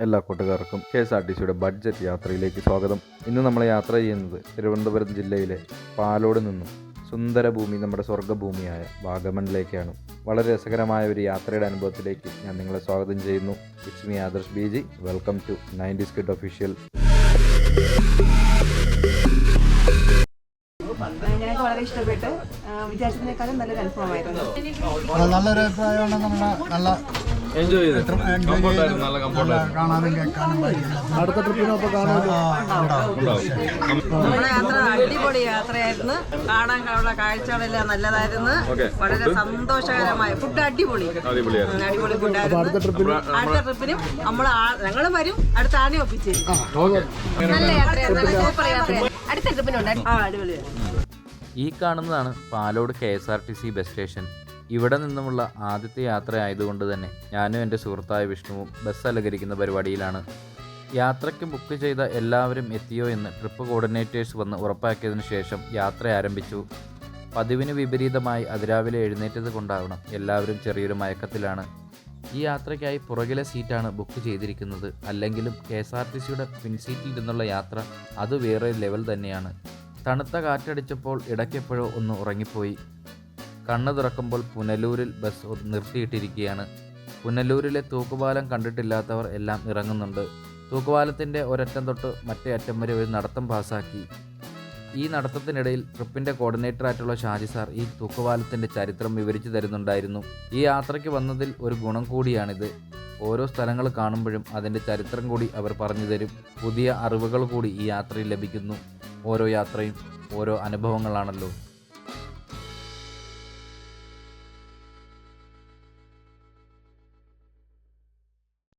എല്ലാ കൂട്ടുകാർക്കും KSRTCയുടെ ബഡ്ജറ്റ് യാത്രയിലേക്ക് സ്വാഗതം. ഇന്ന് നമ്മൾ യാത്ര ചെയ്യുന്നത് തിരുവനന്തപുരം ജില്ലയിലെ പാലോട് നിന്നും സുന്ദരഭൂമി, നമ്മുടെ സ്വർഗ്ഗഭൂമിയായ വാഗമണിലേക്കാണ്. വളരെ രസകരമായ ഒരു യാത്രയുടെ അനുഭവത്തിലേക്ക് ഞാൻ നിങ്ങളെ സ്വാഗതം ചെയ്യുന്നു. It's me Adarsh BG. Welcome to 90s Kid official. ഞങ്ങൾക്ക് വളരെ ഇഷ്ടപ്പെട്ട് വിചാരിച്ചതിനേക്കാളും നല്ലൊരു അനുഭവമായിരുന്നു. നല്ലൊരു അഭിപ്രായമാണ്. നല്ല എൻജോയ് ചെയ്ത് കാണാനും കേൾക്കാനും അടുത്ത ട്രിപ്പിനൊപ്പം നമ്മുടെ യാത്ര അടിപൊളി യാത്രയായിരുന്നു. കാണാനുള്ള കാഴ്ചകളെല്ലാം നല്ലതായിരുന്നു. വളരെ സന്തോഷകരമായ ഫുഡ്, അടിപൊളി ഫുഡായിരുന്നു. അടുത്ത ട്രിപ്പിനും ഞങ്ങൾ വരും. അടുത്ത ആണി ഒപ്പിച്ചിരുന്നു. നല്ല യാത്രയായിരുന്നു, സൂപ്പർ യാത്രയായിരുന്നു. അടുത്ത ട്രിപ്പിനുണ്ട് അടിപൊളിയായിരുന്നു. ഈ കാണുന്നതാണ് പാലോട് KSRTC ബസ് സ്റ്റേഷൻ. ഇവിടെ നിന്നുമുള്ള ആദ്യത്തെ യാത്ര ആയതുകൊണ്ട് തന്നെ ഞാനും എൻ്റെ സുഹൃത്തായ വിഷ്ണുവും ബസ് അലങ്കരിക്കുന്ന പരിപാടിയിലാണ്. യാത്രയ്ക്ക് ബുക്ക് ചെയ്ത എല്ലാവരും എത്തിയോ എന്ന് ട്രിപ്പ് കോർഡിനേറ്റേഴ്സ് വന്ന് ഉറപ്പാക്കിയതിനു ശേഷം യാത്ര ആരംഭിച്ചു. പതിവിന് വിപരീതമായി അതിരാവിലെ എഴുന്നേറ്റത് കൊണ്ടാവണം എല്ലാവരും ചെറിയൊരു മയക്കത്തിലാണ്. ഈ യാത്രയ്ക്കായി പുറകിലെ സീറ്റാണ് ബുക്ക് ചെയ്തിരിക്കുന്നത്. അല്ലെങ്കിലും KSRTCയുടെ പിൻസീറ്റിൽ നിന്നുള്ള യാത്ര അത് വേറെ ലെവൽ തന്നെയാണ്. തണുത്ത കാറ്റടിച്ചപ്പോൾ ഇടയ്ക്കെപ്പോഴോ ഒന്ന് ഉറങ്ങിപ്പോയി. കണ്ണ് തുറക്കുമ്പോൾ പുനലൂരിൽ ബസ് നിർത്തിയിട്ടിരിക്കുകയാണ്. പുനലൂരിലെ തൂക്കുപാലം കണ്ടിട്ടില്ലാത്തവർ എല്ലാം ഇറങ്ങുന്നുണ്ട്. തൂക്കുപാലത്തിൻ്റെ ഒരറ്റം തൊട്ട് മറ്റേ അറ്റം വരെ ഒരു നടത്തം പാസ്സാക്കി. ഈ നടത്തത്തിനിടയിൽ ട്രിപ്പിൻ്റെ കോർഡിനേറ്ററായിട്ടുള്ള ഷാജി സാർ ഈ തൂക്കുപാലത്തിൻ്റെ ചരിത്രം വിവരിച്ചു തരുന്നുണ്ടായിരുന്നു. ഈ യാത്രയ്ക്ക് വന്നതിൽ ഒരു ഗുണം കൂടിയാണിത്. ഓരോ സ്ഥലങ്ങൾ കാണുമ്പോഴും അതിൻ്റെ ചരിത്രം കൂടി അവർ പറഞ്ഞു തരും. പുതിയ അറിവുകൾ കൂടി ഈ യാത്രയിൽ ലഭിക്കുന്നു. ഓരോ യാത്രയും ഓരോ അനുഭവങ്ങളാണല്ലോ.